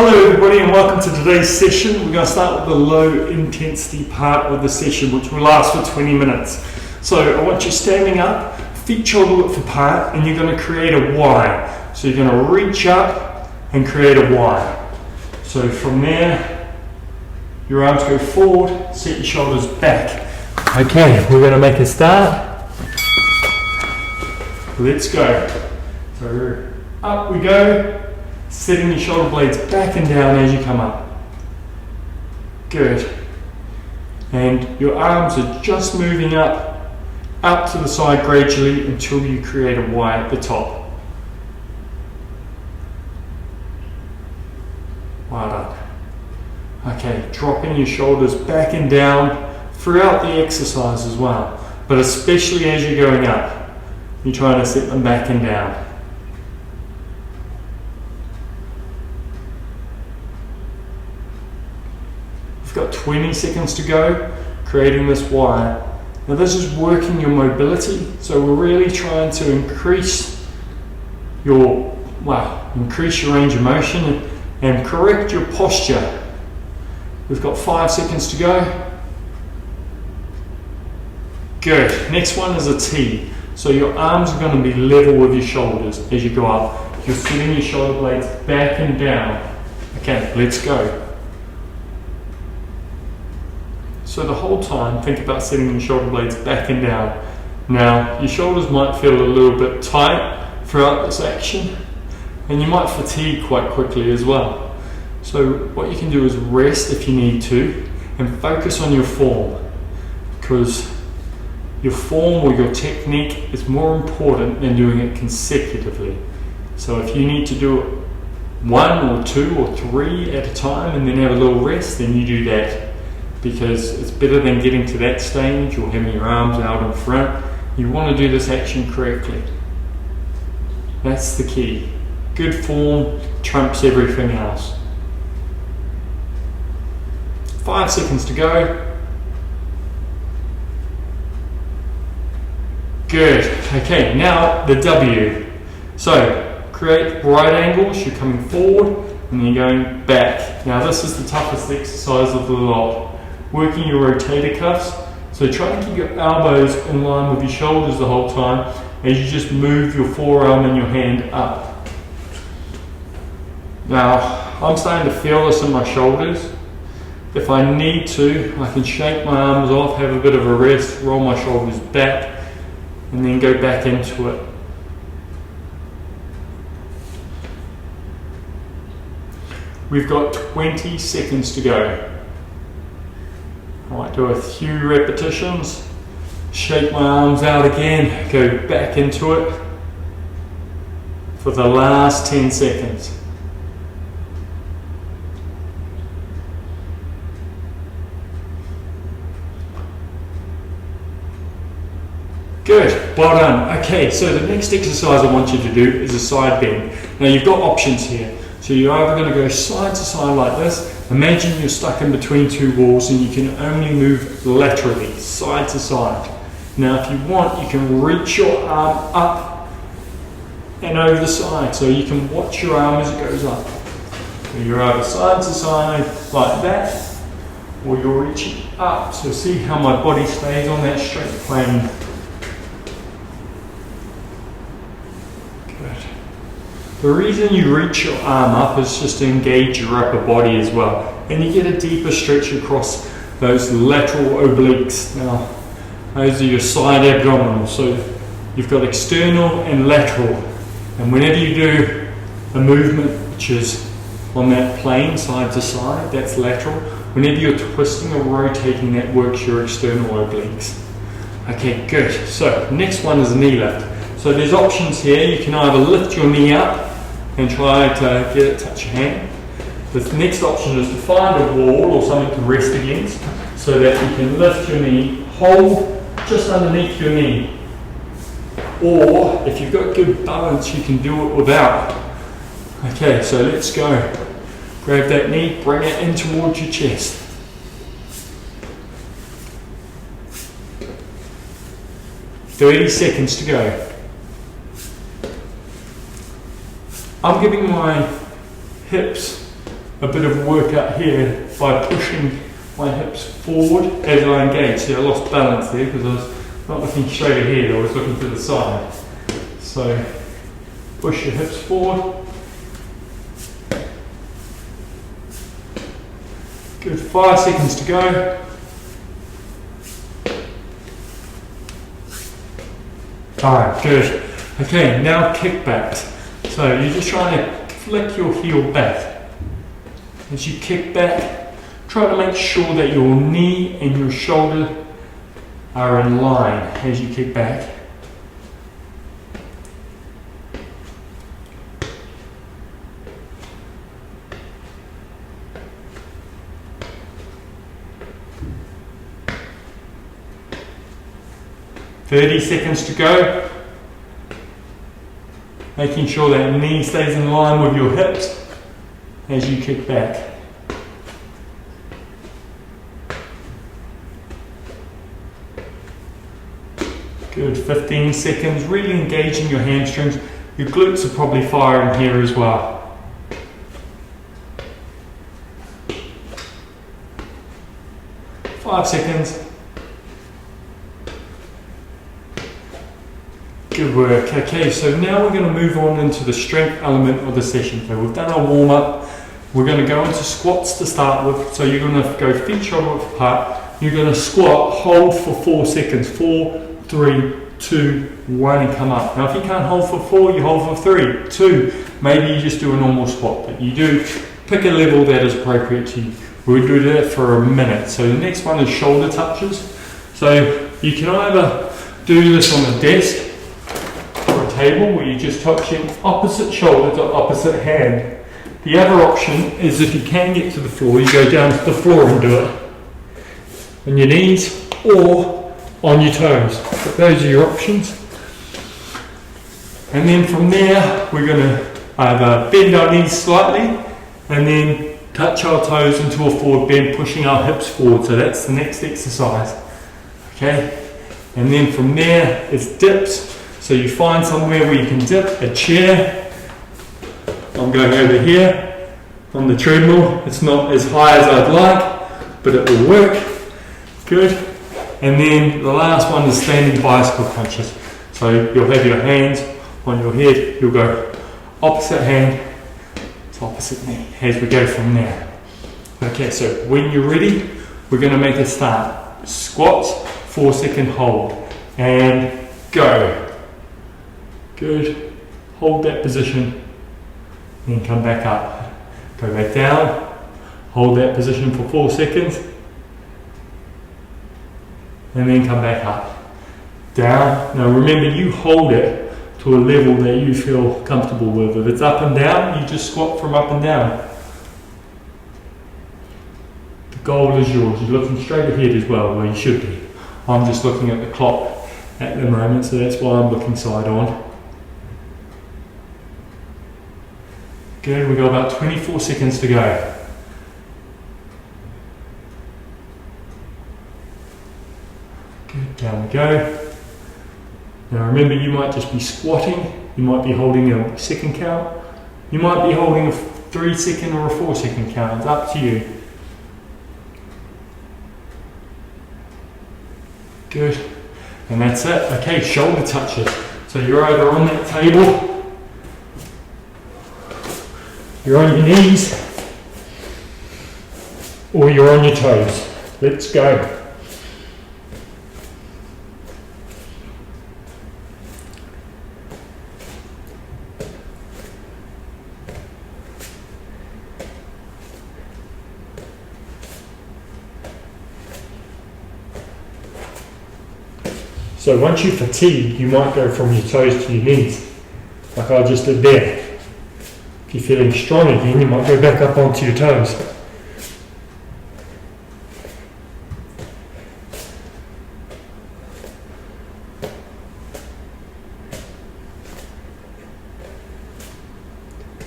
Hello everybody and welcome to today's session. We're going to start with the low intensity part of the session, which will last for 20 minutes. So I want you standing up, feet shoulder width apart, and you're going to create a Y. So you're going to reach up and create a Y. So from there, your arms go forward, set your shoulders back. Okay, we're going to make a start. Let's go. So up we go. Setting your shoulder blades back and down as you come up. Good. And your arms are just moving up to the side gradually until you create a Y at the top. Well done. Okay, dropping your shoulders back and down throughout the exercise as well, but especially as you're going up, you're trying to set them back and down. We've got 20 seconds to go, creating this Y. Now this is working your mobility, so we're really trying to increase your range of motion and correct your posture. We've got 5 seconds to go. Good. Next one is a T. So your arms are going to be level with your shoulders as you go up. You're setting your shoulder blades back and down. Okay, let's go. So the whole time, think about setting your shoulder blades back and down. Now, your shoulders might feel a little bit tight throughout this action, and you might fatigue quite quickly as well. So what you can do is rest if you need to, and focus on your form, because your form or your technique is more important than doing it consecutively. So if you need to do it 1 or 2 or 3 at a time and then have a little rest, then you do that. Because it's better than getting to that stage or having your arms out in front. You want to do this action correctly. That's the key. Good form trumps everything else. 5 seconds to go. Good. Okay, now the W. So create right angles. You're coming forward and then you're going back. Now this is the toughest exercise of the lot. Working your rotator cuffs, so try to keep your elbows in line with your shoulders the whole time as you just move your forearm and your hand up. Now, I'm starting to feel this in my shoulders. If I need to, I can shake my arms off, have a bit of a rest, roll my shoulders back, and then go back into it. We've got 20 seconds to go. I might do a few repetitions, shake my arms out again, go back into it for the last 10 seconds. Good, well done. Okay, so the next exercise I want you to do is a side bend. Now you've got options here. So you're either going to go side to side like this. Imagine you're stuck in between 2 walls and you can only move laterally, side to side. Now if you want, you can reach your arm up and over the side, so you can watch your arm as it goes up. So you're either side to side like that, or you're reaching up. So see how my body stays on that straight plane. The reason you reach your arm up is just to engage your upper body as well, and you get a deeper stretch across those lateral obliques. Now, those are your side abdominals, so you've got external and lateral, and whenever you do a movement which is on that plane, side to side, that's lateral. Whenever you're twisting or rotating, that works your external obliques. Okay, good. So, next one is a knee lift. So there's options here. You can either lift your knee up and try to get it touch your hand. The next option is to find a wall or something to rest against so that you can lift your knee, hold just underneath your knee. Or if you've got good balance, you can do it without. Okay, so let's go. Grab that knee, bring it in towards your chest. 30 seconds to go. I'm giving my hips a bit of workout here by pushing my hips forward as I engage. See, I lost balance there because I was not looking straight ahead, I was looking to the side. So push your hips forward. Good, 5 seconds to go. Alright, good. Okay, now kickbacks. So you're just trying to flick your heel back. As you kick back, try to make sure that your knee and your shoulder are in line as you kick back. "30 seconds to go." Making sure that knee stays in line with your hips as you kick back. Good, 15 seconds, really engaging your hamstrings. Your glutes are probably firing here as well. Five seconds. Good work. Okay, so now we're going to move on into the strength element of the session. So we've done our warm up. We're going to go into squats to start with. So you're going to go feet shoulder width apart. You're going to squat, hold for 4 seconds. 4, 3, 2, 1, and come up. Now if you can't hold for 4, you hold for 3, 2. Maybe you just do a normal squat, but you do pick a level that is appropriate to you. We'll do that for a minute. So the next one is shoulder touches. So you can either do this on the desk, table, where you're just touching opposite shoulder to opposite hand. The other option is, if you can get to the floor, you go down to the floor and do it on your knees or on your toes. But those are your options. And then from there, we're going to either bend our knees slightly and then touch our toes into a forward bend, pushing our hips forward. So that's the next exercise. Okay, and then from there it's dips. So you find somewhere where you can dip, a chair. I'm going over here on the treadmill. It's not as high as I'd like, but it will work. Good. And then the last one is standing bicycle punches. So you'll have your hands on your head. You'll go opposite hand to opposite knee as we go from there. Okay, so when you're ready, we're going to make a start. Squats, 4 second hold, and go. Good. Hold that position, then come back up. Go back down, hold that position for 4 seconds, and then come back up. Down. Now remember, you hold it to a level that you feel comfortable with. If it's up and down, you just squat from up and down. The goal is yours. You're looking straight ahead as well, where you should be. I'm just looking at the clock at the moment, so that's why I'm looking side on. Good, we've got about 24 seconds to go. Good, down we go. Now remember, you might just be squatting, you might be holding a second count, you might be holding a 3 second or a 4 second count, it's up to you. Good, and that's it. Okay, shoulder touches. So you're either on that table, you're on your knees, or you're on your toes. Let's go. So once you fatigue, you might go from your toes to your knees, like I just did there. If you're feeling strong again, you might go back up onto your toes.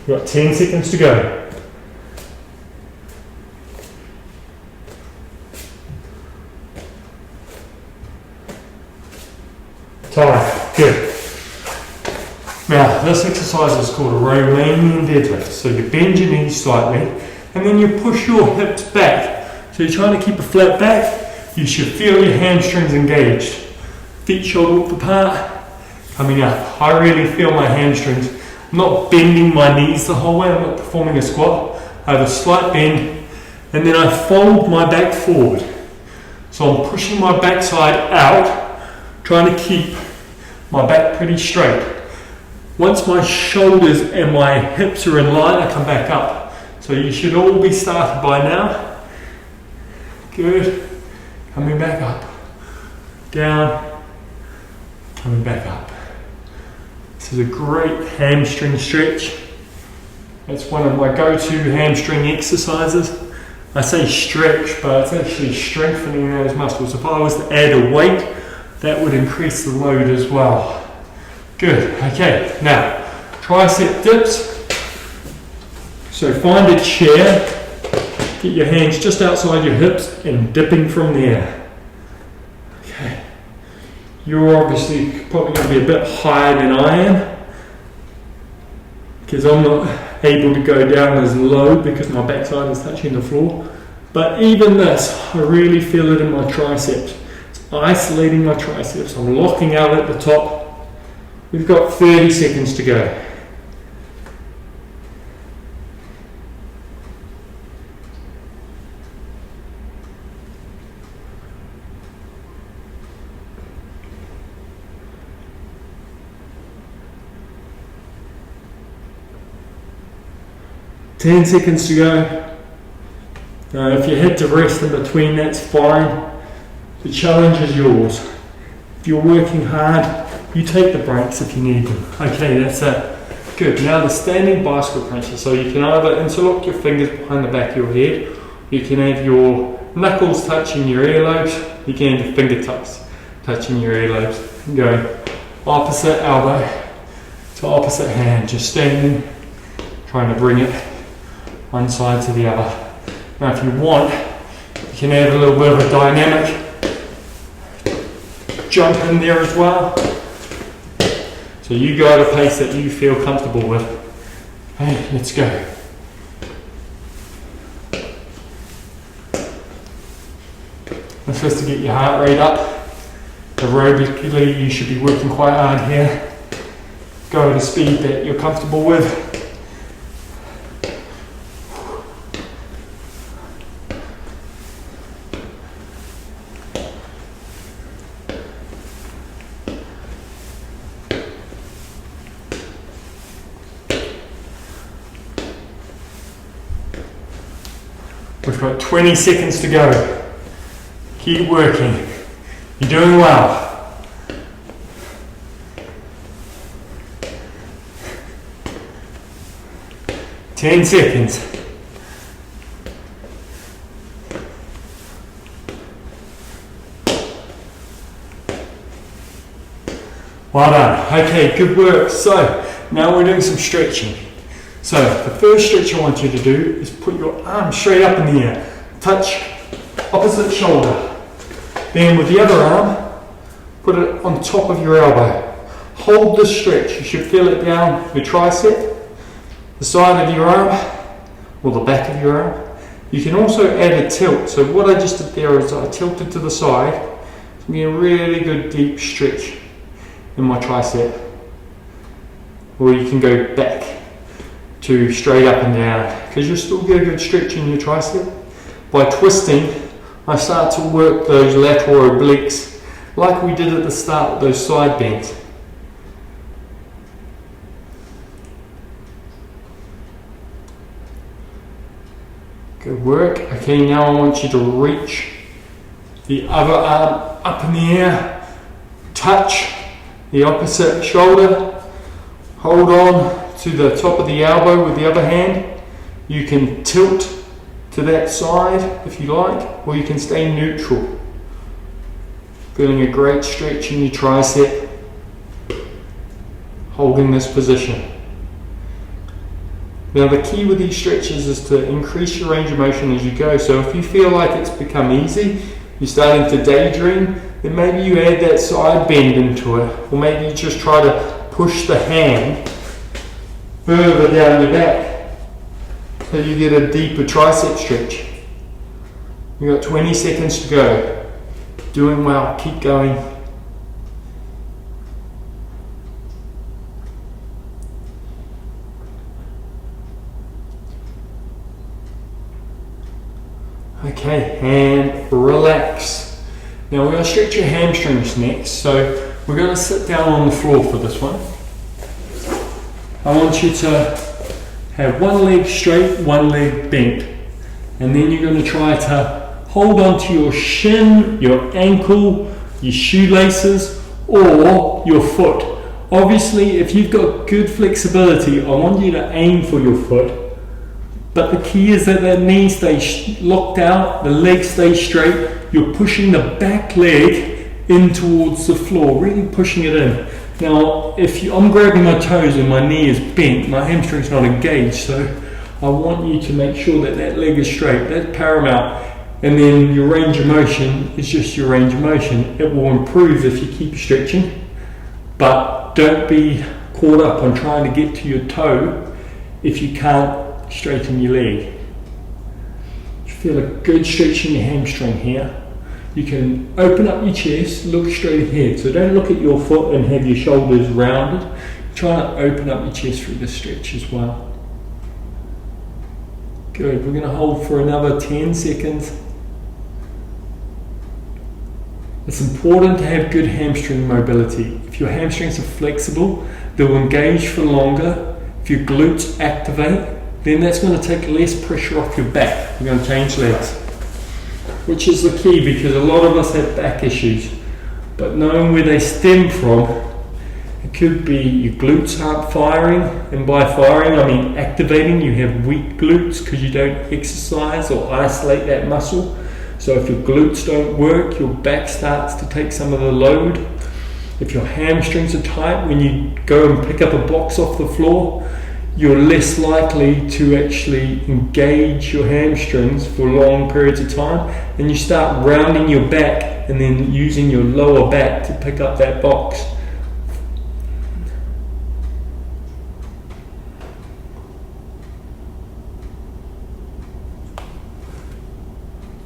We've got 10 seconds to go. Time. Good. Now, this exercise is called a Romanian Deadlift. So you bend your knees slightly, and then you push your hips back. So you're trying to keep a flat back. You should feel your hamstrings engaged. Feet shoulder width apart, coming up. I really feel my hamstrings. I'm not bending my knees the whole way. I'm not performing a squat. I have a slight bend, and then I fold my back forward. So I'm pushing my backside out, trying to keep my back pretty straight. Once my shoulders and my hips are in line, I come back up. So you should all be started by now. Good. Coming back up. Down. Coming back up. This is a great hamstring stretch. It's one of my go-to hamstring exercises. I say stretch, but it's actually strengthening those muscles. If I was to add a weight, that would increase the load as well. Good, okay, now tricep dips. So find a chair, get your hands just outside your hips and dipping from there. Okay, you're obviously probably going to be a bit higher than I am because I'm not able to go down as low because my backside is touching the floor. But even this, I really feel it in my triceps. It's isolating my triceps. I'm locking out at the top. We've got 30 seconds to go. Ten seconds to go. If you had to rest in between, that's fine. The challenge is yours. If you're working hard, you take the breaks if you need them. Okay, that's it. Good. Now the standing bicycle crunches. So you can either interlock your fingers behind the back of your head, you can have your knuckles touching your earlobes, you can have your fingertips touching your earlobes. And go opposite elbow to opposite hand, just standing, trying to bring it one side to the other. Now if you want, you can add a little bit of a dynamic jump in there as well. So you go at a pace that you feel comfortable with. Okay, let's go. That's just to get your heart rate up. Aerobically, you should be working quite hard here. Go at a speed that you're comfortable with. We've got 20 seconds to go. Keep working. You're doing well. Ten seconds. Well done. Okay, good work. So now we're doing some stretching. So the first stretch I want you to do is put your arm straight up in the air. Touch opposite shoulder. Then with the other arm, put it on top of your elbow. Hold this stretch. You should feel it down your tricep, the side of your arm, or the back of your arm. You can also add a tilt. So what I just did there is I tilted to the side. It's going to be a really good deep stretch in my tricep. Or you can go back to straight up and down, because you'll still get a good stretch in your tricep. By twisting, I start to work those lateral obliques like we did at the start with those side bends. Good work. Okay, now I want you to reach the other arm up in the air, touch the opposite shoulder, hold on to the top of the elbow with the other hand. You can tilt to that side if you like, or you can stay neutral. Feeling a great stretch in your tricep, holding this position. Now the key with these stretches is to increase your range of motion as you go. So if you feel like it's become easy, you're starting to daydream, then maybe you add that side bend into it, or maybe you just try to push the hand further down your back. so you get a deeper tricep stretch. You've got 20 seconds to go. Doing well, keep going. Okay, and relax. Now we're going to stretch your hamstrings next, so we're going to sit down on the floor for this one. I want you to have one leg straight, one leg bent, and then you're going to try to hold onto your shin, your ankle, your shoelaces, or your foot. Obviously, if you've got good flexibility, I want you to aim for your foot. But the key is that the knee stays locked out, the leg stays straight. You're pushing the back leg in towards the floor, really pushing it in. Now, I'm grabbing my toes and my knee is bent, my hamstring's not engaged, so I want you to make sure that that leg is straight. That's paramount. And then your range of motion is just your range of motion. It will improve if you keep stretching, but don't be caught up on trying to get to your toe if you can't straighten your leg. You feel a good stretch in your hamstring here. You can open up your chest, look straight ahead. So don't look at your foot and have your shoulders rounded. Try to open up your chest through the stretch as well. Good, we're going to hold for another 10 seconds. It's important to have good hamstring mobility. If your hamstrings are flexible, they'll engage for longer. If your glutes activate, then that's going to take less pressure off your back. We're going to change legs, which is the key because a lot of us have back issues. But knowing where they stem from, it could be your glutes aren't firing, and by firing I mean activating. You have weak glutes because you don't exercise or isolate that muscle. So if your glutes don't work, your back starts to take some of the load. If your hamstrings are tight, when you go and pick up a box off the floor, you're less likely to actually engage your hamstrings for long periods of time, and you start rounding your back and then using your lower back to pick up that box.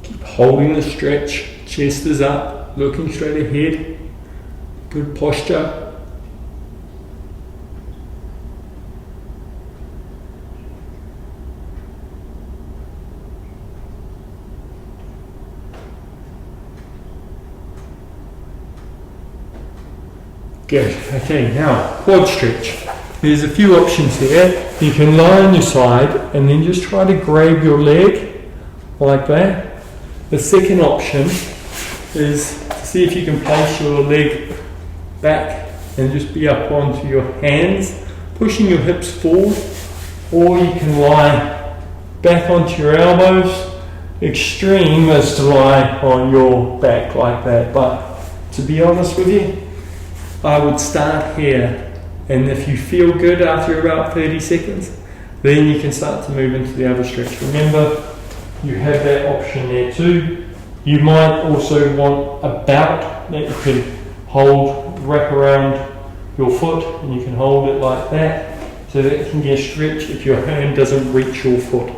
Keep holding the stretch, chest is up, looking straight ahead, good posture. Good. Okay, now quad stretch. There's a few options here. You can lie on your side and then just try to grab your leg like that. The second option is to see if you can place your leg back and just be up onto your hands, pushing your hips forward, or you can lie back onto your elbows. Extreme is to lie on your back like that, but to be honest with you, I would start here, and if you feel good after about 30 seconds, then you can start to move into the other stretch. Remember, you have that option there too. You might also want a belt that you can hold, wrap around your foot, and you can hold it like that, so that it can get stretched if your hand doesn't reach your foot.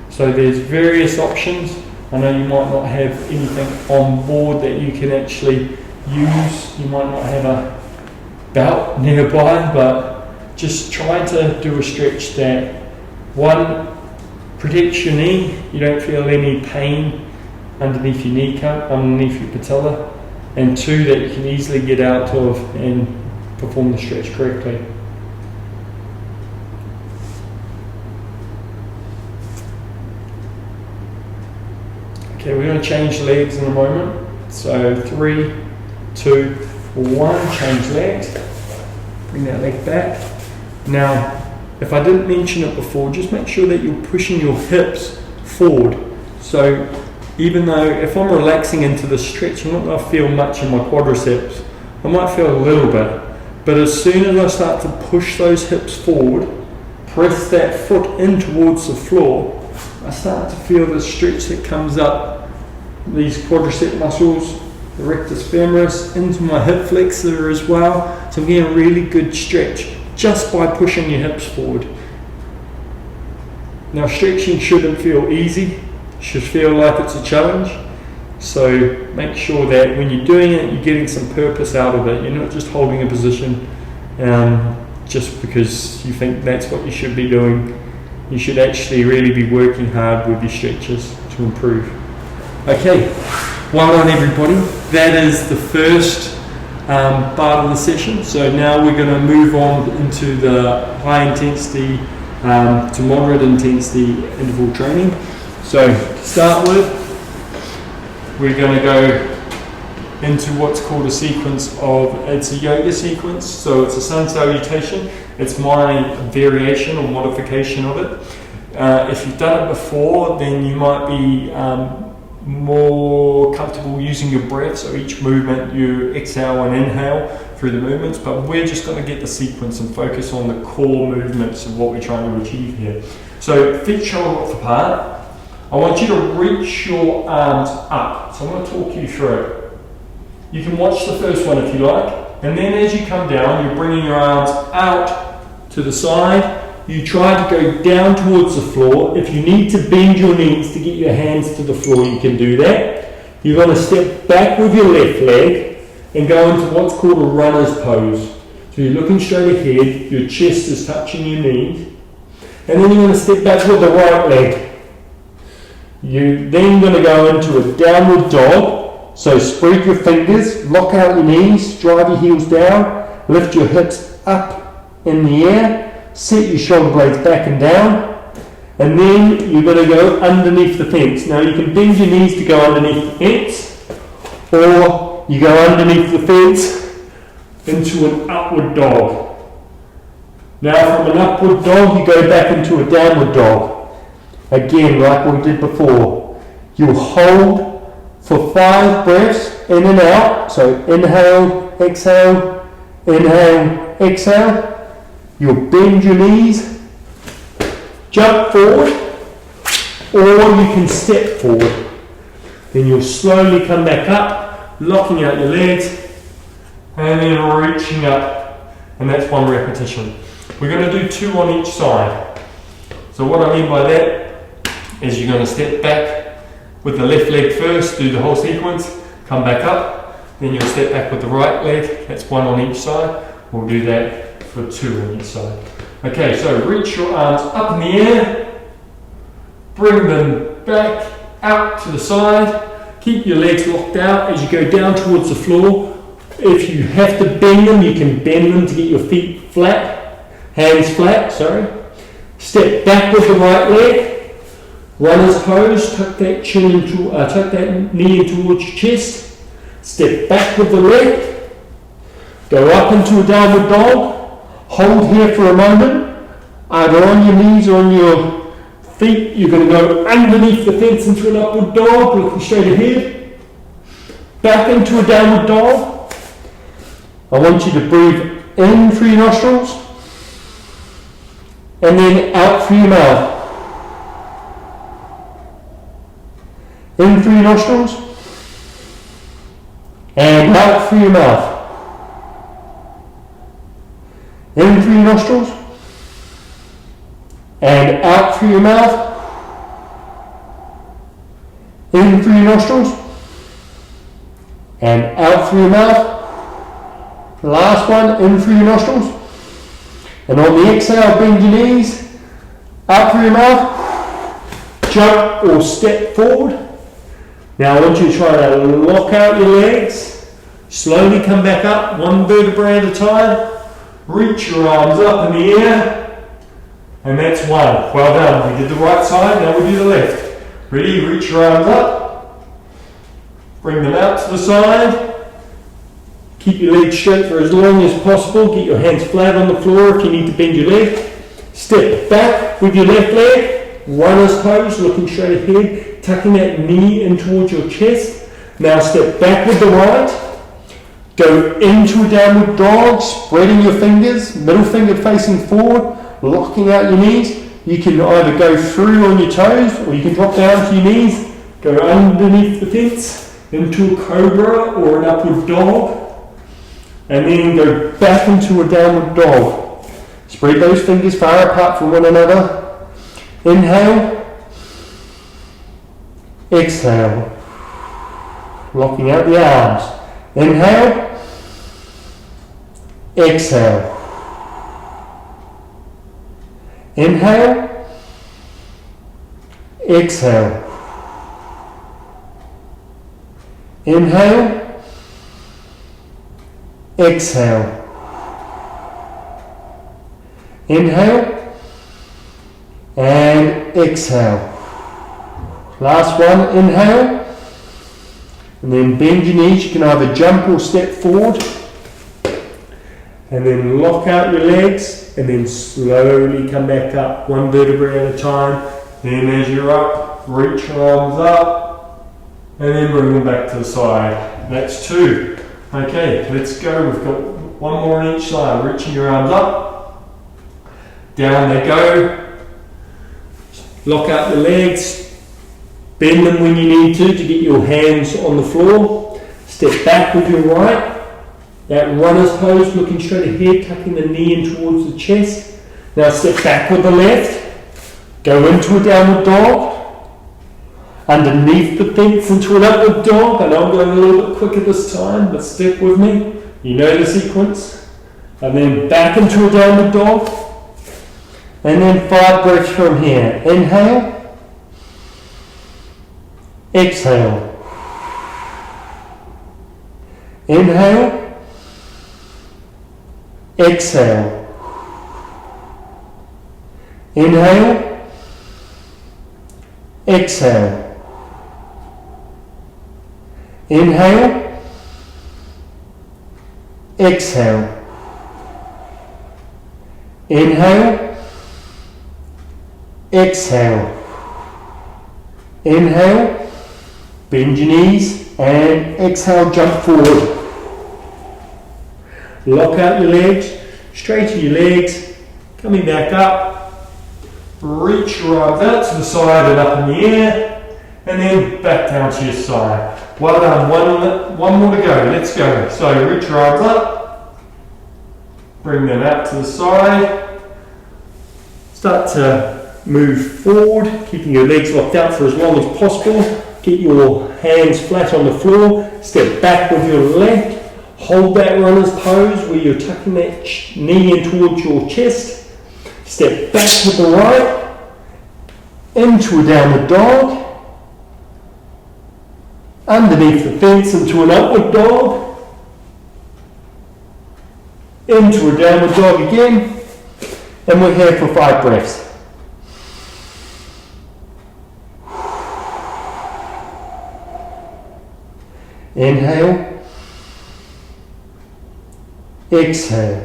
So there's various options. I know you might not have anything on board that you can actually use. You might not have a belt nearby, but just try to do a stretch that, one, protects your knee, you don't feel any pain underneath your kneecap, underneath your patella, and two, that you can easily get out of and perform the stretch correctly. Okay, we're going to change legs in a moment. So 3, 2, 1, change legs. Bring that leg back. Now, if I didn't mention it before, just make sure that you're pushing your hips forward. So even though if I'm relaxing into the stretch, I'm not going to feel much in my quadriceps. I might feel a little bit. But as soon as I start to push those hips forward, press that foot in towards the floor, I start to feel the stretch that comes up these quadricep muscles, the rectus femoris, into my hip flexor as well. So I'm getting a really good stretch just by pushing your hips forward. Now stretching shouldn't feel easy, it should feel like it's a challenge. So make sure that when you're doing it, you're getting some purpose out of it. You're not just holding a position just because you think that's what you should be doing. You should actually really be working hard with your stretches to improve. Okay, well done everybody. That is the first part of the session. So now we're going to move on into the high intensity to moderate intensity interval training. So to start with, we're going to go into what's called a sequence of, it's a yoga sequence, so it's a sun salutation. It's my variation or modification of it. If you've done it before, then you might be more comfortable using your breath, so each movement you exhale and inhale through the movements, but we're just going to get the sequence and focus on the core movements of what we're trying to achieve here. So feet shoulder width apart. I want you to reach your arms up, so I'm going to talk you through it. You can watch the first one if you like, and then as you come down, you're bringing your arms out to the side. You try to go down towards the floor. If you need to bend your knees to get your hands to the floor, you can do that. You're going to step back with your left leg and go into what's called a runner's pose. So you're looking straight ahead, your chest is touching your knees, and then you're going to step back with the right leg. You're then going to go into a downward dog. So spread your fingers, lock out your knees, drive your heels down, lift your hips up in the air, set your shoulder blades back and down, and then you're going to go underneath the fence. Now you can bend your knees to go underneath the fence, or you go underneath the fence into an upward dog. Now from an upward dog you go back into a downward dog. Again, like we did before. You'll hold for 5 breaths in and out. So inhale, exhale, inhale, exhale. You'll bend your knees, jump forward, or you can step forward. Then you'll slowly come back up, locking out your legs, and then reaching up. And that's 1 repetition. We're going to do 2 on each side. So what I mean by that is you're going to step back with the left leg first, do the whole sequence, come back up, then you'll step back with the right leg. That's 1 on each side. We'll do that for 2 on each side. Okay, so reach your arms up in the air, bring them back out to the side, keep your legs locked out as you go down towards the floor. If you have to bend them, you can bend them to get your feet flat, hands flat, sorry. Step back with the right leg. Runner's pose, tuck that knee in towards your chest. Step back with the leg. Go up into a downward dog. Hold here for a moment. Either on your knees or on your feet. You're going to go underneath the fence into an upward dog, looking straight ahead. Back into a downward dog. I want you to breathe in through your nostrils and then out through your mouth. In through your nostrils and out through your mouth. In through your nostrils and out through your mouth. In through your nostrils and out through your mouth. Last one, in through your nostrils. And on the exhale, bend your knees, out through your mouth, jump or step forward. Now I want you to try to lock out your legs, slowly come back up, 1 vertebrae at a time, reach your arms up in the air, and that's 1. Well done, we did the right side, now we do the left. Ready, reach your arms up, bring them out to the side, keep your legs straight for as long as possible, get your hands flat on the floor if you need to bend your leg, step back with your left leg, runner's pose, looking straight ahead, tucking that knee in towards your chest. Now step back with the right. Go into a downward dog, spreading your fingers, middle finger facing forward, locking out your knees. You can either go through on your toes or you can drop down to your knees, go underneath the fence into a cobra or an upward dog, and then go back into a downward dog. Spread those fingers far apart from one another. Inhale, exhale, locking out the arms. Inhale, exhale, inhale, exhale, inhale, exhale, inhale, and exhale. Last one, inhale, and then bend your knees. You can either jump or step forward, and then lock out your legs, and then slowly come back up, one vertebrae at a time. Then as you're up, reach your arms up, and then bring them back to the side. That's 2. Okay, let's go. We've got one more on each side. Reaching your arms up, down they go. Lock out the legs, bend them when you need to get your hands on the floor. Step back with your right. That runner's pose, looking straight ahead, tucking the knee in towards the chest. Now step back with the left. Go into a downward dog. Underneath the fence into an upward dog. I know I'm going a little bit quicker this time, but stick with me. You know the sequence. And then back into a downward dog. And then 5 breaths from here. Inhale. Exhale. Inhale. Exhale. Inhale. Exhale. Inhale. Exhale. Inhale. Exhale. Inhale. Bend your knees and exhale, jump forward. Lock out your legs, straighten your legs, coming back up. Reach your arms out to the side and up in the air, and then back down to your side. Well done, one more to go, let's go. So reach your arms up, bring them out to the side, start to move forward, keeping your legs locked out for as long as possible. Get your hands flat on the floor, step back with your left, hold that runner's pose where you're tucking that knee in towards your chest, step back with the right, into a downward dog, underneath the fence into an upward dog, into a downward dog again, and we're here for 5 breaths. Inhale, exhale,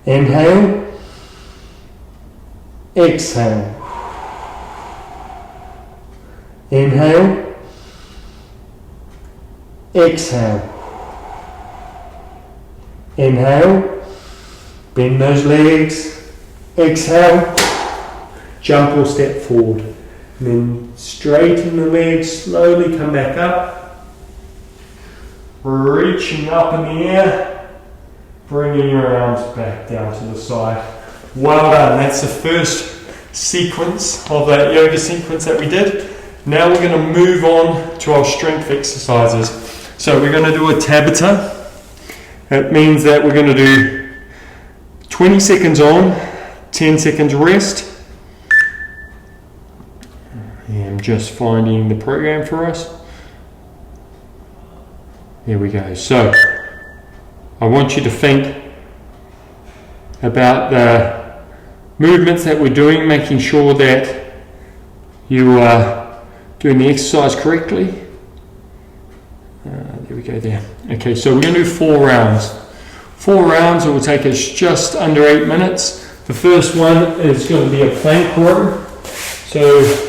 inhale, exhale, inhale, exhale, inhale, bend those legs, exhale, jump or step forward. And then straighten the legs, slowly come back up, reaching up in the air, bringing your arms back down to the side. Well done, that's the first sequence of that yoga sequence that we did. Now we're going to move on to our strength exercises. So we're going to do a Tabata. That means that we're going to do 20 seconds on, 10 seconds rest. I'm just finding the program for us. Here we go. So I want you to think about the movements that we're doing, making sure that you are doing the exercise correctly. There we go there. Okay, so we're going to do 4 rounds. 4 rounds, it will take us just under 8 minutes. The first one is going to be a plank row. So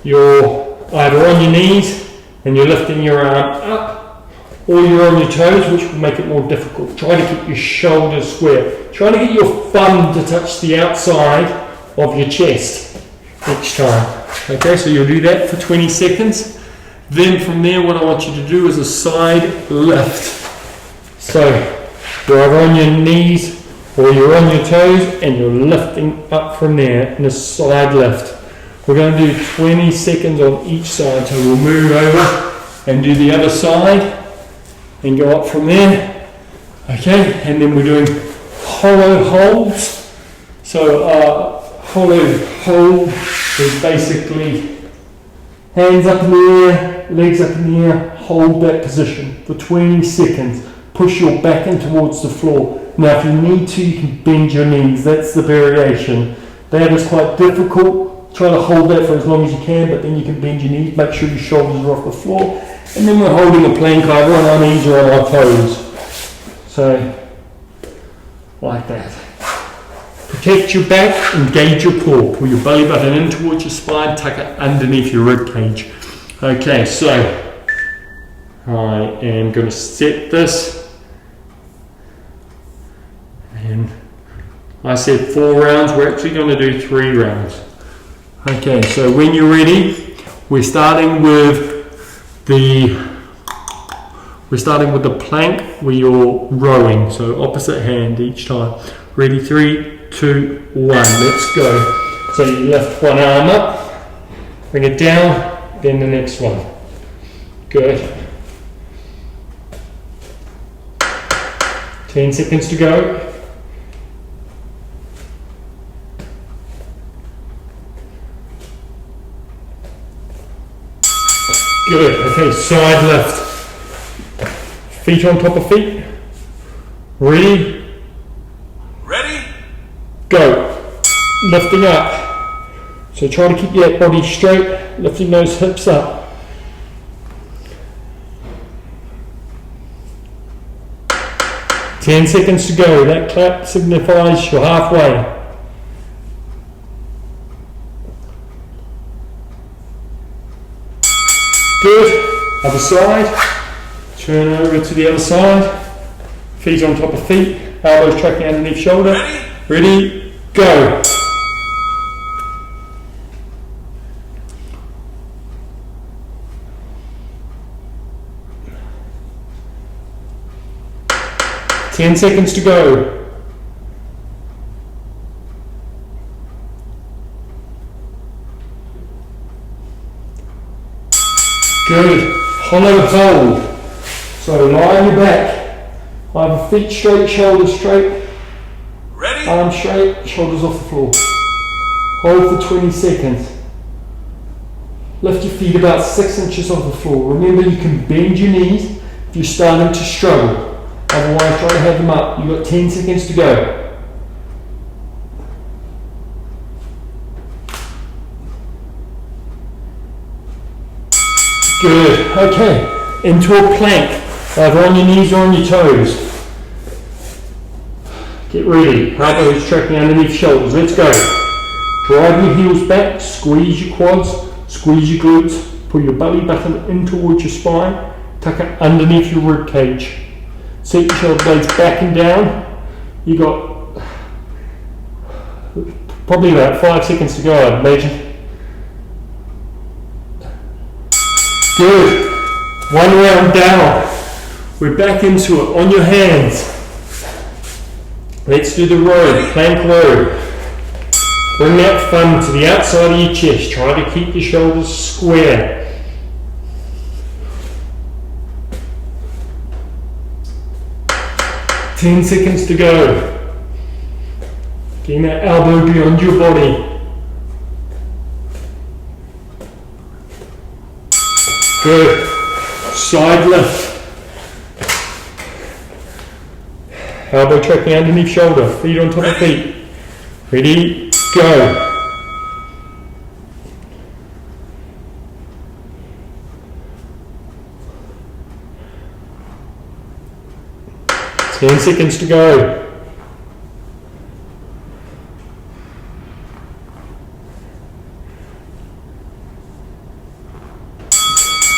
you're either on your knees and you're lifting your arm up, or you're on your toes, which will make it more difficult. Try to keep your shoulders square. Try to get your thumb to touch the outside of your chest each time. Okay, so you'll do that for 20 seconds. Then from there, what I want you to do is a side lift. So you're either on your knees or you're on your toes and you're lifting up from there in a side lift. We're going to do 20 seconds on each side, so we'll move over and do the other side and go up from there. Okay, and then we're doing hollow holds. So hollow hold is basically hands up in the air, legs up in the air, hold that position for 20 seconds. Push your back in towards the floor. Now if you need to, you can bend your knees. That's the variation. That is quite difficult. Try to hold that for as long as you can, but then you can bend your knees. Make sure your shoulders are off the floor. And then we're holding a plank either on our knees or on our toes. So, like that. Protect your back, engage your core. Pull your belly button in towards your spine, tuck it underneath your rib cage. Okay, so I am going to set this. And I said 4 rounds, we're actually going to do 3 rounds. Okay, so when you're ready, we're starting with the plank where you're rowing, so opposite hand each time. Ready, 3, 2, 1, let's go. So you lift one arm up, bring it down, then the next one. Good. 10 seconds to go. Good. Okay, side lift. Feet on top of feet. Ready? Ready? Go. Lifting up. So try to keep that body straight, lifting those hips up. Ten seconds to go. That clap signifies you're halfway. Good. Other side. Turn over to the other side. Feet on top of feet. Elbows tracking underneath shoulder. Ready? Go. Ten seconds to go. Good. Hollow hold. So lie on your back. Either feet straight, shoulders straight. Ready? Arms straight, shoulders off the floor. Hold for 20 seconds. Lift your feet about 6 inches off the floor. Remember, you can bend your knees if you're starting to struggle. Otherwise, try to have them up. You've got 10 seconds to go. Good. Okay. Into a plank. Either on your knees or on your toes. Get ready. Elbows tracking underneath shoulders. Let's go. Drive your heels back. Squeeze your quads. Squeeze your glutes. Pull your belly button in towards your spine. Tuck it underneath your rib cage. Set your shoulder blades back and down. You got probably about 5 seconds to go, I'd imagine. Good. 1 round down. We're back into it on your hands. Let's do the row, plank row. Bring that thumb to the outside of your chest. Try to keep your shoulders square. Ten seconds to go. Getting that elbow beyond your body. Good. Side lift. Elbow tracking underneath shoulder. Feet on top of feet. Ready? Go. Ten seconds to go.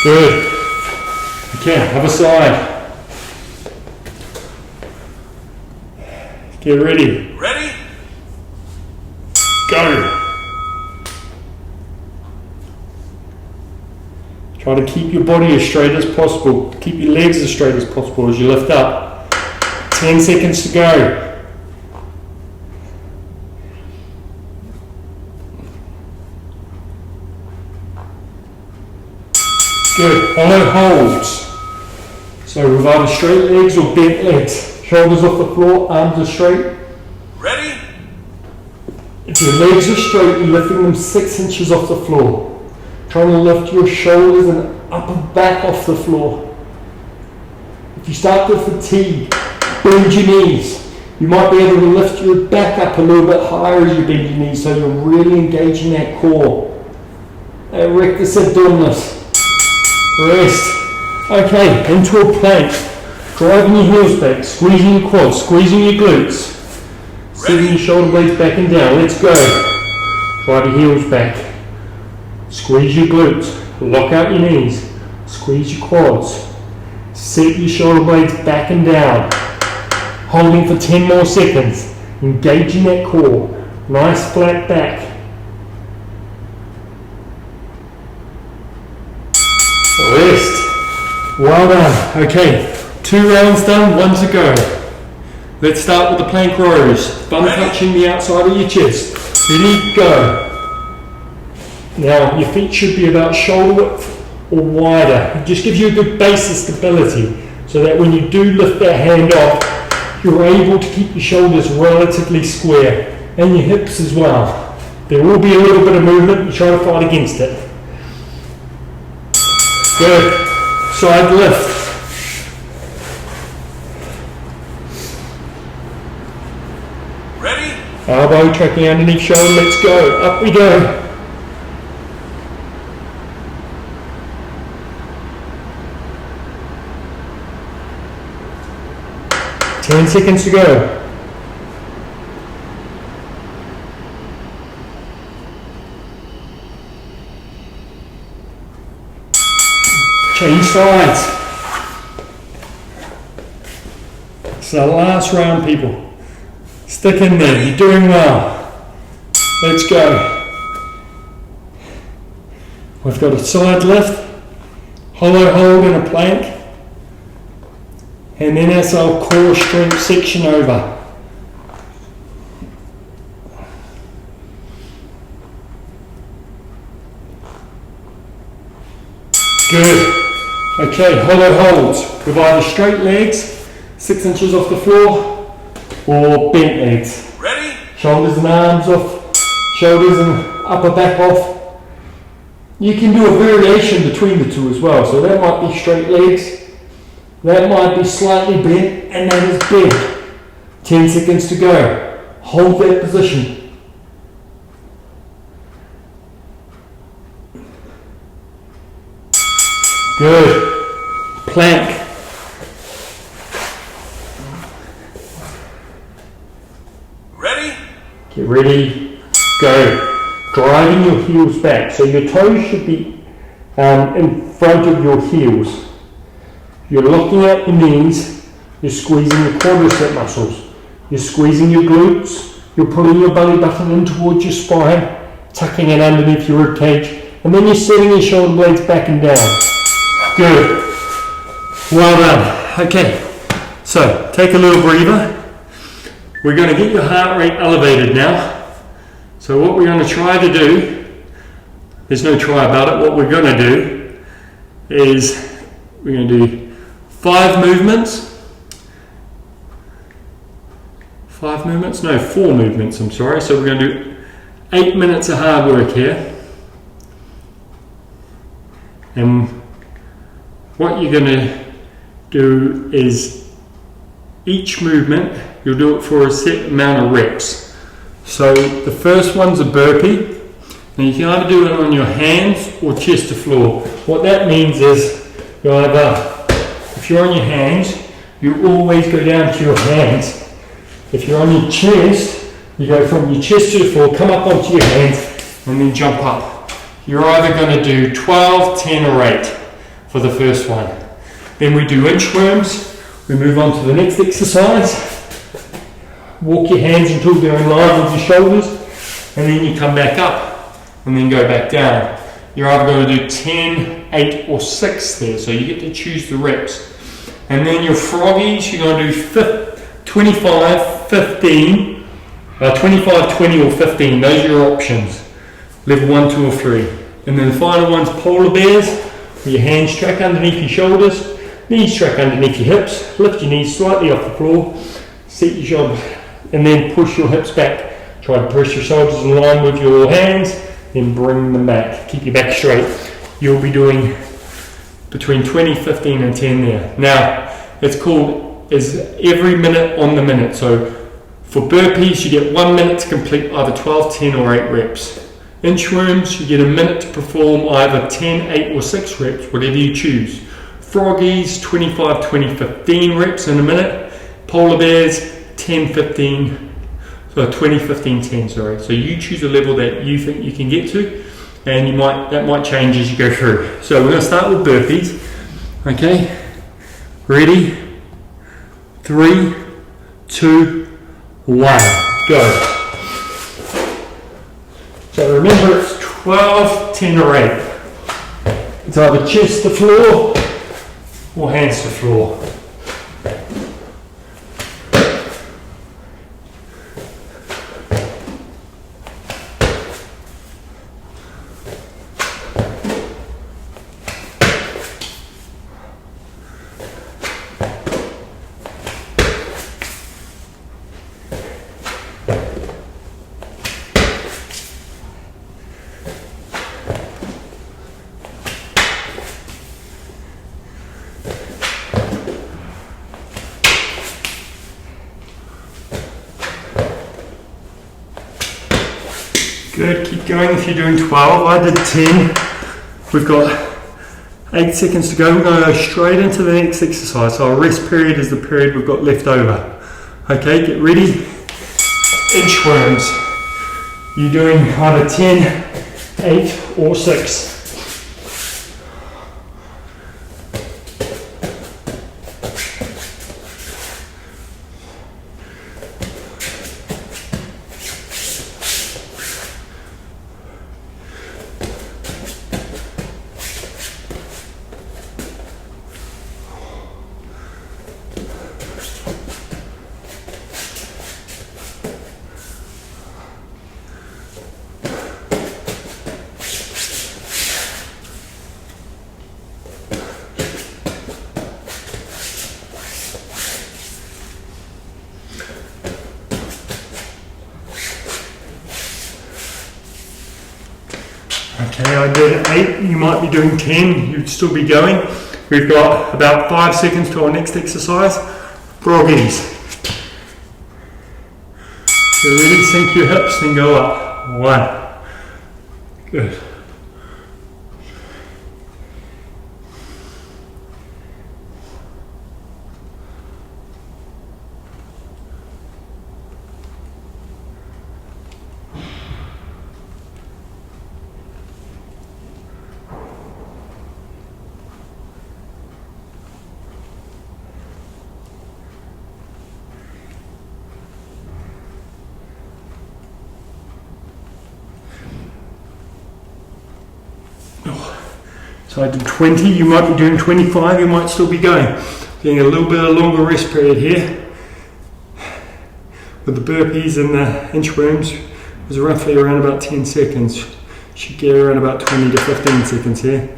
Good. Okay, other side. Get ready. Ready? Go. Try to keep your body as straight as possible. Keep your legs as straight as possible as you lift up. 10 seconds to go. Good. Hollow holds. So with either straight legs or bent legs. Shoulders off the floor, arms are straight. Ready? If your legs are straight, you're lifting them 6 inches off the floor. Trying to lift your shoulders and upper back off the floor. If you start to fatigue, bend your knees. You might be able to lift your back up a little bit higher as you bend your knees, so you're really engaging that core. Rectus abdominis. Rest. Okay, into a plank. Driving your heels back, squeezing your quads, squeezing your glutes. Sitting your shoulder blades back and down. Let's go. Drive your heels back. Squeeze your glutes. Lock out your knees. Squeeze your quads. Set your shoulder blades back and down. Holding for 10 more seconds. Engaging that core. Nice flat back. Rest. Well done. Okay, 2 rounds done, 1 to go. Let's start with the plank rows. Bum touching the outside of your chest. Ready, go. Now, your feet should be about shoulder width or wider. It just gives you a good base of stability so that when you do lift that hand off, you're able to keep your shoulders relatively square and your hips as well. There will be a little bit of movement, you try to fight against it. Good. Side lift. Ready? Elbow tracking underneath shoulder, let's go. Up we go. Ten seconds to go. Change sides. It's the last round, people. Stick in there, you're doing well. Let's go. We've got a side lift, hollow hold in a plank, and then that's our core strength section over. Good. Okay, hollow holds with either straight legs, 6 inches off the floor, or bent legs. Ready? Shoulders and arms off, shoulders and upper back off. You can do a variation between the two as well. So that might be straight legs, that might be slightly bent, and that is bent. 10 seconds to go. Hold that position. Good. Plank. Ready? Get ready. Go. Driving your heels back. So your toes should be in front of your heels. You're locking out your knees. You're squeezing your quadricep muscles. You're squeezing your glutes. You're pulling your belly button in towards your spine, tucking it underneath your rib cage, and then you're setting your shoulder blades back and down. Good. Well done. Okay, so take a little breather. We're going to get your heart rate elevated now. So what we're going to try to do, there's no try about it, what we're going to do is we're going to do 4 movements, I'm sorry. So we're going to do 8 minutes of hard work here. And what you're going to do is each movement, you'll do it for a set amount of reps. So the first one's a burpee. Now you can either do it on your hands or chest to floor. What that means is you either, if you're on your hands, you always go down to your hands. If you're on your chest, you go from your chest to the floor, come up onto your hands, and then jump up. You're either going to do 12, 10 or 8 for the first one. Then we do inchworms. We move on to the next exercise. Walk your hands until they're in line with your shoulders, and then you come back up and then go back down. You're either going to do 10, 8 or 6 there, so you get to choose the reps. And then your froggies, you're going to do 25, 15, 25, 20 or 15. Those are your options. Level 1, 2 or 3. And then the final one's polar bears Your hands track underneath your shoulders, knees track underneath your hips, lift your knees slightly off the floor, set your shoulders, and then push your hips back. Try to press your shoulders in line with your hands, then bring them back. Keep your back straight. You'll be doing between 20, 15 and 10 there. Now, it's called is every minute on the minute. So for burpees, you get 1 minute to complete either 12, 10 or 8 reps. Inchworms, you get a minute to perform either 10, 8 or 6 reps, whatever you choose. Froggies, 25, 20, 15 reps in a minute. Polar bears, 10, 15, so 20, 15, 10, sorry. So you choose a level that you think you can get to, and that might change as you go through. So we're going to start with burpees. Okay, ready? 3, 2, 1, go. So remember, it's 12, 10 or 8. It's either chest to floor or hands to floor. Good, keep going if you're doing 12. I did 10. We've got 8 seconds to go. We're going to go straight into the next exercise. So our rest period is the period we've got left over. Okay, get ready. Inchworms. You're doing either 10, 8 or 6. Okay, I did 8, you might be doing 10, you'd still be going. We've got about 5 seconds to our next exercise, froggies. So really sink your hips and go up. 1. Good. So I did 20, you might be doing 25, you might still be going. Getting a little bit of longer rest period here. With the burpees and the inchworms, it was roughly around about 10 seconds. Should get around about 20 to 15 seconds here.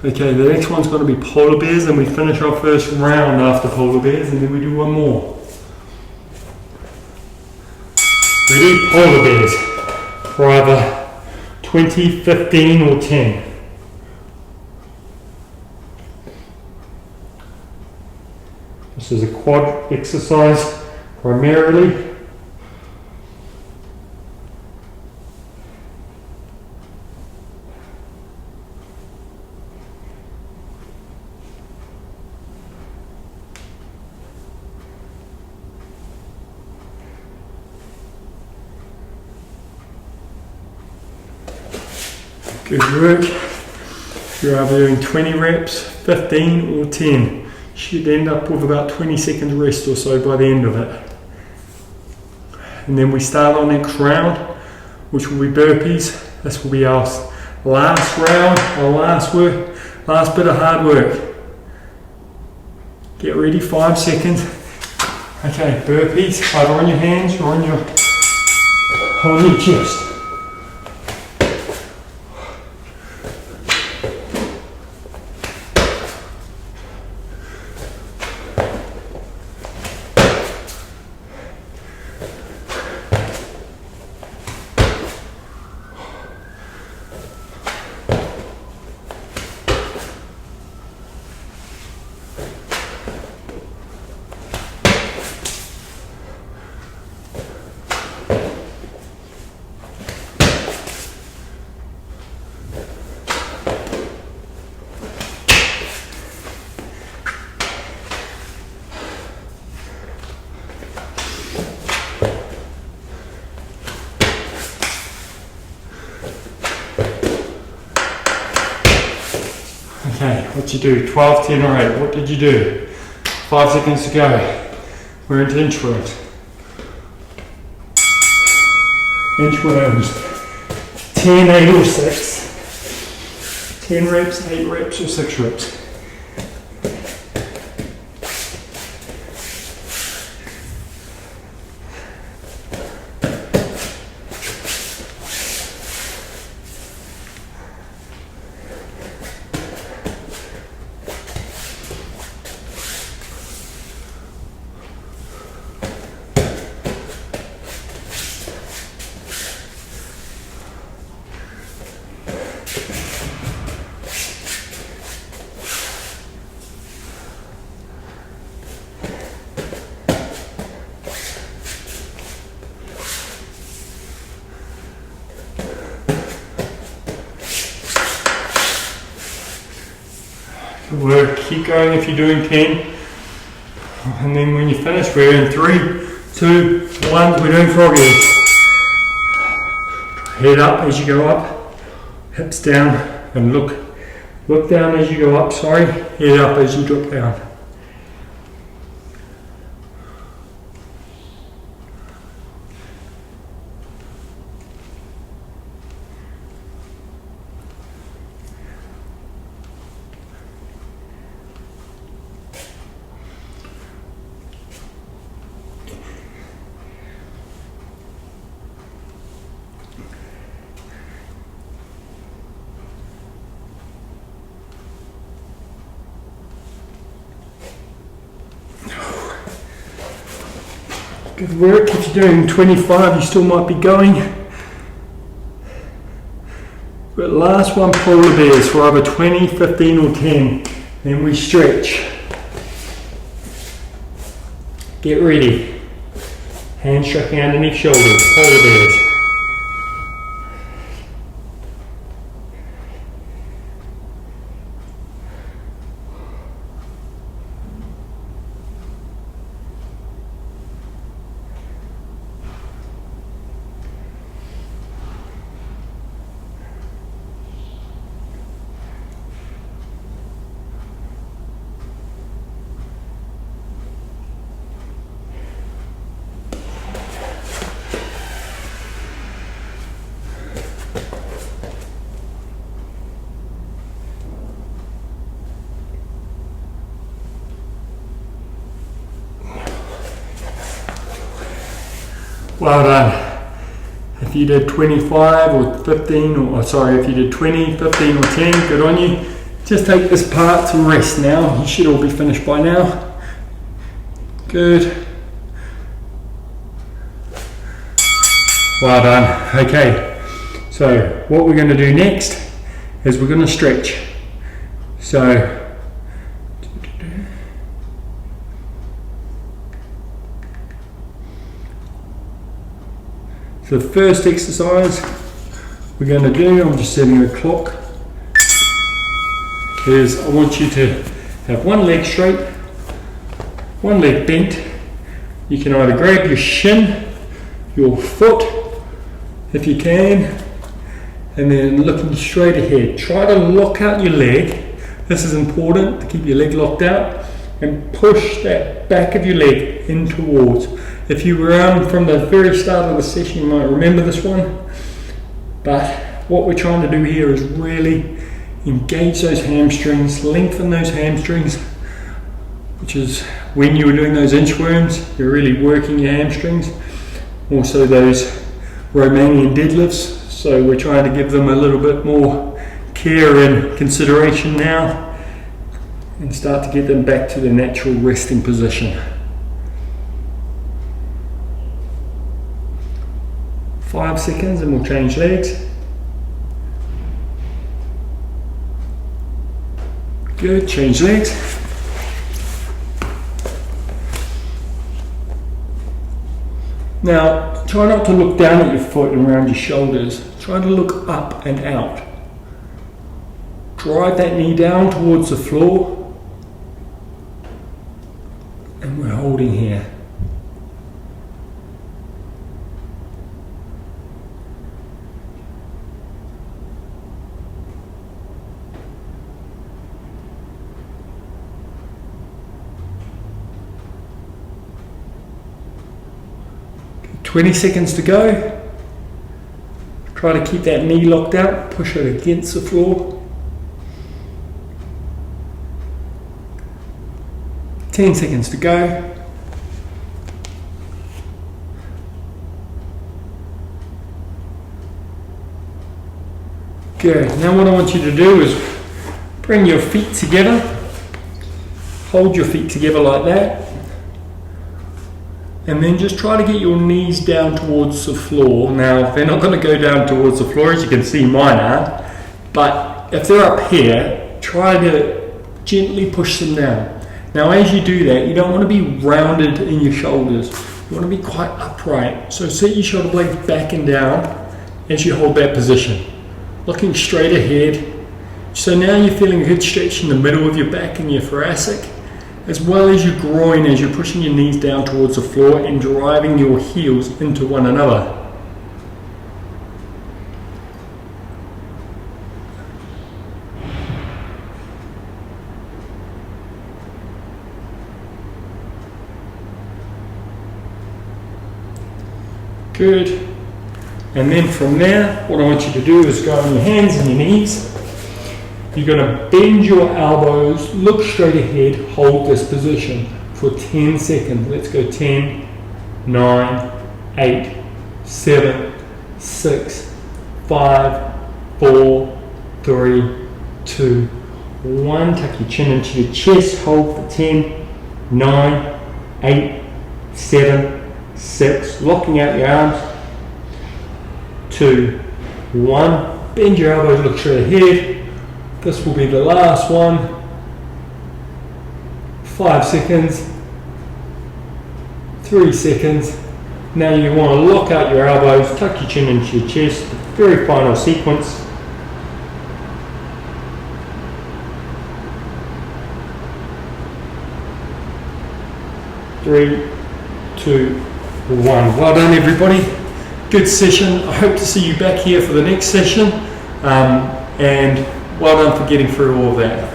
Okay, the next one's going to be polar bears, and we finish our first round after polar bears, and then we do one more. Ready? Polar bears. For either 20, 15 or 10. This is a quad exercise primarily. Good work. You're either doing 20 reps, 15 or 10. Should end up with about 20 seconds rest or so by the end of it. And then we start our next round, which will be burpees. This will be our last round, our last bit of hard work. Get ready, 5 seconds. Okay, burpees, either on your hands or on your chest. Okay, what'd you do? 12, 10 or 8. What did you do? 5 seconds to go. We're into inchworms. Inchworms. 10, 8 or 6. 10 reps, 8 reps or 6 reps. Good work. Keep going if you're doing 10. And then when you finish, we're in 3, 2, 1. We're doing froggies. Head up as you go up. Hips down and look down as you go up. Sorry. Head up as you drop down. Good work. If you're doing 25, you still might be going. But last one, polar bears for either 20, 15 or 10. Then we stretch. Get ready. Hands striking underneath shoulders, polar bears. Well done. If you did 25 or 15, or sorry, if you did 20, 15 or 10, good on you. Just take this part to rest now. You should all be finished by now. Good. Well done. Okay, so what we're going to do next is we're going to stretch. So the first exercise we're going to do, I'm just setting a clock, is I want you to have one leg straight, one leg bent. You can either grab your shin, your foot, if you can, and then looking straight ahead. Try to lock out your leg. This is important, to keep your leg locked out, and push that back of your leg in towards. If you were on from the very start of the session, you might remember this one. But what we're trying to do here is really engage those hamstrings, lengthen those hamstrings, which is when you were doing those inchworms, you're really working your hamstrings. Also those Romanian deadlifts, so we're trying to give them a little bit more care and consideration now and start to get them back to the natural resting position. 5 seconds and we'll change legs. Good, change legs. Now, try not to look down at your foot and around your shoulders. Try to look up and out. Drive that knee down towards the floor. And we're holding here. 20 seconds to go. Try to keep that knee locked out, push it against the floor. 10 seconds to go. Good. Now what I want you to do is bring your feet together. Hold your feet together like that. And then just try to get your knees down towards the floor. Now, they're not going to go down towards the floor, as you can see mine aren't. But if they're up here, try to gently push them down. Now, as you do that, you don't want to be rounded in your shoulders. You want to be quite upright. So set your shoulder blades back and down as you hold that position. Looking straight ahead. So now you're feeling a good stretch in the middle of your back and your thoracic, as well as your groin as you're pushing your knees down towards the floor and driving your heels into one another. Good. And then from there, what I want you to do is go on your hands and your knees. You're going to bend your elbows, look straight ahead, hold this position for 10 seconds. Let's go 10, 9, 8, 7, 6, 5, 4, 3, 2, 1. Tuck your chin into your chest, hold for 10, 9, 8, 7, 6. Locking out your arms. 2, 1. Bend your elbows, look straight ahead. This will be the last one. 5 seconds. 3 seconds. Now you want to lock out your elbows, tuck your chin into your chest. Very final sequence. 3, 2, 1. Well done, everybody. Good session. I hope to see you back here for the next session. And well done for getting through all of that.